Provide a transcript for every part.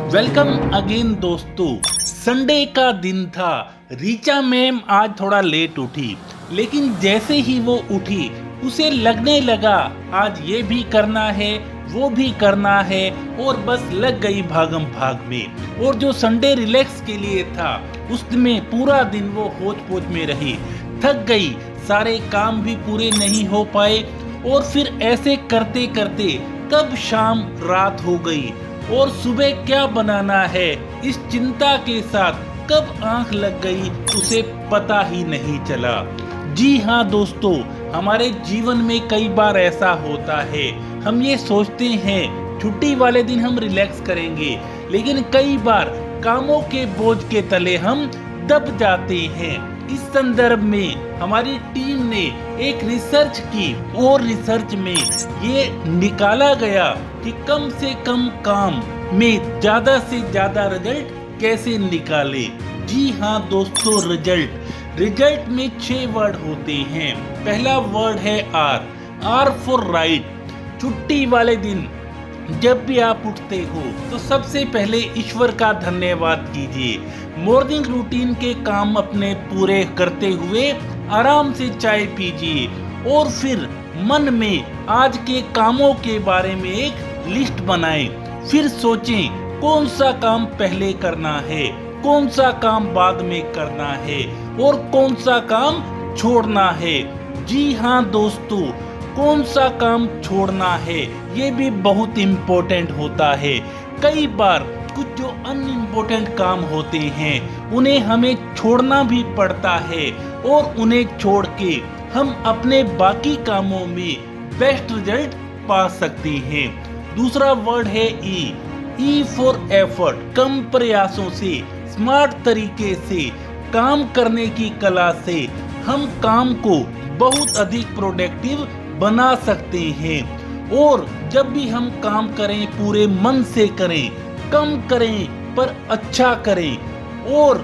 Welcome again दोस्तों। Sunday का दिन था। रीचा मैम आज थोड़ा लेट उठी, लेकिन जैसे ही वो उठी उसे लगने लगा आज ये भी करना है वो भी करना है और बस लग गई भागम भाग में। और जो संडे रिलैक्स के लिए था उसमें पूरा दिन वो होच पोच में रही, थक गई, सारे काम भी पूरे नहीं हो पाए और फिर ऐसे करते करते कब शाम रात हो गई और सुबह क्या बनाना है इस चिंता के साथ कब आंख लग गई उसे पता ही नहीं चला। जी हाँ दोस्तों, हमारे जीवन में कई बार ऐसा होता है, हम ये सोचते हैं छुट्टी वाले दिन हम रिलैक्स करेंगे, लेकिन कई बार कामों के बोझ के तले हम दब जाते हैं। इस संदर्भ में हमारी टीम ने एक रिसर्च की और रिसर्च में ये निकाला गया कि कम से कम काम में ज्यादा से ज्यादा रिजल्ट कैसे निकाले। जी हाँ दोस्तों, रिजल्ट में 6 वर्ड होते हैं। पहला वर्ड है आर फॉर राइट। छुट्टी वाले दिन जब भी आप उठते हो तो सबसे पहले ईश्वर का धन्यवाद कीजिए। मॉर्निंग रूटीन के काम अपने पूरे करते हुए आराम से चाय पीजिए और फिर मन में आज के कामों के बारे में एक लिस्ट बनाएं। फिर सोचें कौन सा काम पहले करना है, कौन सा काम बाद में करना है और कौन सा काम छोड़ना है। जी हाँ दोस्तों, कौन सा काम छोड़ना है ये भी बहुत इम्पोर्टेंट होता है। कई बार कुछ जो अनइम्पोर्टेंट काम होते हैं उन्हें हमें छोड़ना भी पड़ता है और उन्हें छोड़ के हम अपने बाकी कामों में बेस्ट रिजल्ट पा सकते हैं। दूसरा वर्ड है ई फॉर एफर्ट। कम प्रयासों से स्मार्ट तरीके से काम करने की कला से हम काम को बहुत अधिक प्रोडक्टिव बना सकते हैं। और जब भी हम काम करें पूरे मन से करें, कम करें पर अच्छा करें और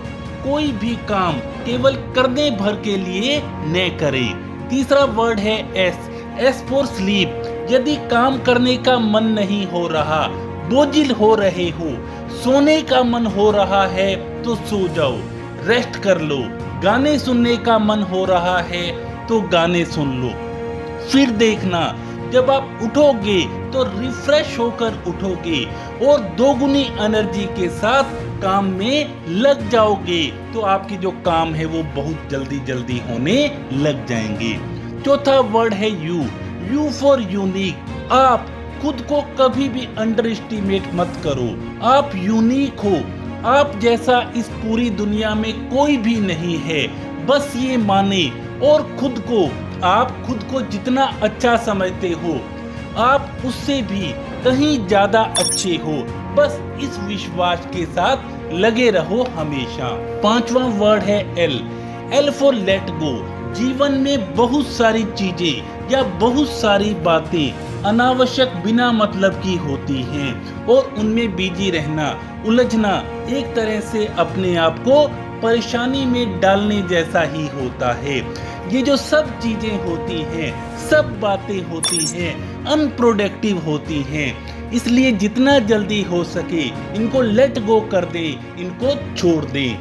कोई भी काम केवल करने भर के लिए न करें। तीसरा वर्ड है एस फॉर स्लीप। यदि काम करने का मन नहीं हो रहा, बोझिल हो रहे हो, सोने का मन हो रहा है तो सो जाओ, रेस्ट कर लो। गाने सुनने का मन हो रहा है तो गाने सुन लो। फिर देखना जब आप उठोगे तो रिफ्रेश होकर उठोगे और दोगुनी एनर्जी के साथ काम में लग जाओगे तो आपकी जो काम है वो बहुत जल्दी होने लग जाएंगे। चौथा वर्ड है यू फॉर यूनिक। आप खुद को कभी भी अंडर एस्टिमेट मत करो। आप यूनिक हो, आप जैसा इस पूरी दुनिया में कोई भी नहीं है। बस ये माने और आप खुद को जितना अच्छा समझते हो आप उससे भी कहीं ज्यादा अच्छे हो। बस इस विश्वास के साथ लगे रहो हमेशा। पांचवा वर्ड है एल फॉर लेट गो। जीवन में बहुत सारी चीजें या बहुत सारी बातें अनावश्यक बिना मतलब की होती हैं और उनमें बिजी रहना, उलझना एक तरह से अपने आप को परेशानी में डालने जैसा ही होता है। ये जो सब चीजें होती हैं, सब बातें होती हैं, अनप्रोडक्टिव होती हैं। इसलिए जितना जल्दी हो सके इनको लेट गो कर दें, इनको छोड़ दें।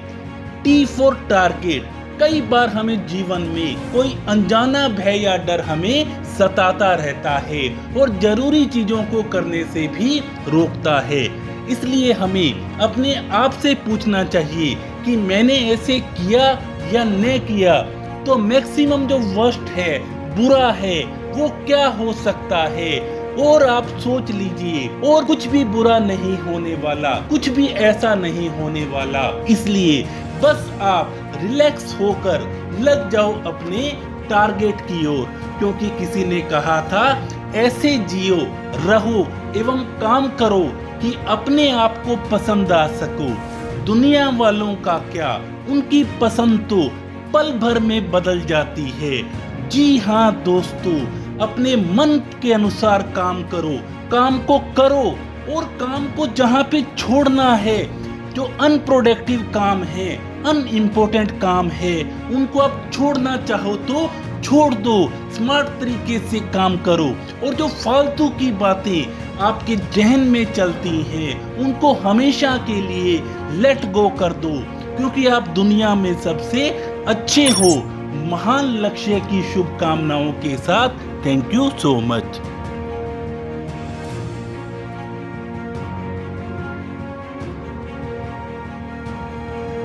T for target. कई बार हमें जीवन में कोई अनजाना भय या डर हमें सताता रहता है और जरूरी चीजों को करने से भी रोकता है। इसलिए हमें अपने आप से पूछना चाहिए कि मैंने ऐसे किया या न किया तो मैक्सिमम जो वर्स्ट है, बुरा है, वो क्या हो सकता है। और आप सोच लीजिए और कुछ भी बुरा नहीं होने वाला, कुछ भी ऐसा नहीं होने वाला। इसलिए बस आप रिलैक्स होकर लग जाओ अपने टारगेट की ओर, क्योंकि किसी ने कहा था ऐसे जियो, रहो एवं काम करो कि अपने आप को पसंद आ सको। दुनिया वालों का क्या, उनकी पसंद तो पल भर में बदल जाती है। जी हाँ दोस्तों, अपने मन के अनुसार काम करो, काम को करो और काम को जहाँ पे छोड़ना है, जो अनप्रोडक्टिव काम है, अनइम्पोर्टेंट काम है, उनको आप छोड़ना चाहो तो छोड़ दो। स्मार्ट तरीके से काम करो और जो फालतू की बातें आपके जहन में चलती हैं उनको हमेशा के लिए लेट गो कर दो, क्योंकि आप दुनिया में सबसे अच्छे हो। महान लक्ष्य की शुभकामनाओं के साथ, थैंक यू सो मच।